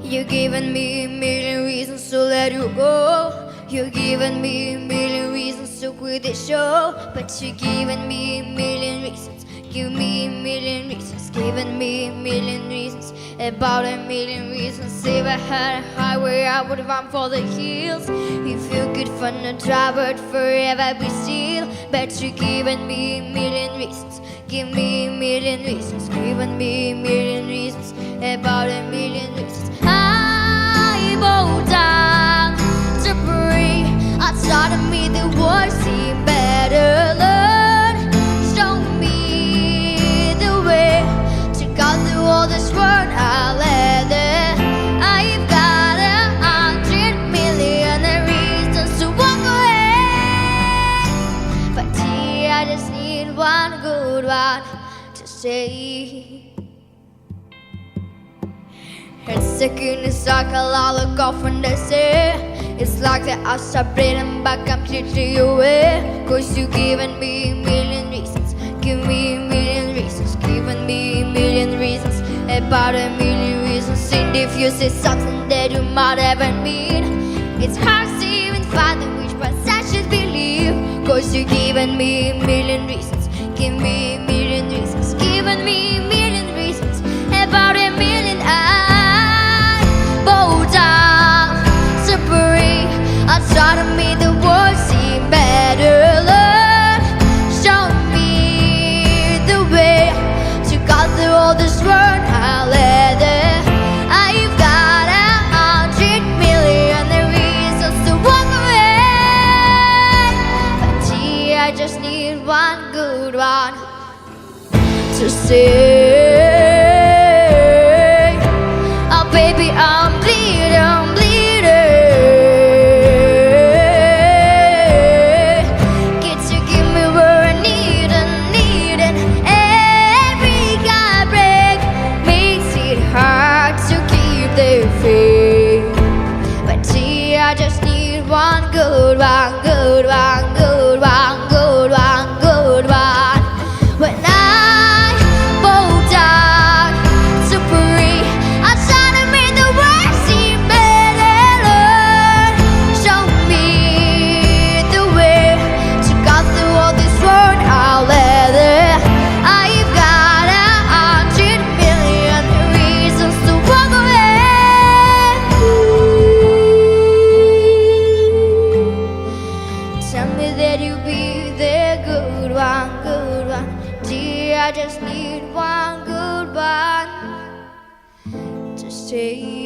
You're giving me a million reasons to let you go. You're giving me a million reasons to quit the show. But you're giving me a million reasons. Give me a million reasons. Giving me a million reasons. About a million reasons. If I had a highway, I would run for the hills. You feel good for no drive, but forever be still. But you're giving me a million reasons. Give me a million reasons. Giving me a million reasons. About a million reasons. I bow down to breathe. Outside of me the world seem better. Lord, show me the way to go through all this world. I'll let it. I've got 100 million reasons to walk away, but gee, I just need one good one to say. It's stuck in a circle, I look off and I say it's like the house I breathing back completely away. Cause you giving me a million reasons. Give me a million reasons. Giving me a million reasons. About a million reasons. And if you say something that you might ever mean, it's hard to even find which part I should believe. Cause you giving me a million reasons. Give me a million reasons. Giving me a million reasons. About a million. Outside of me the world seem better. Lord, show me the way to go through all this world. I'll let it. I've got 100 million reasons to walk away, but gee, I just need one good one to say. Oh baby, I'm bleeding, I'm bleeding. But gee, I just need one good one, good one, good one, good one, good one. When I bow down to breathe, outside of me the world seem better. Lord, show me the way to go through all this world. I'll let it. I've got 100 million reasons to walk away. Tell me that you'll be the good one, good one. Gee, I just need one good one to say.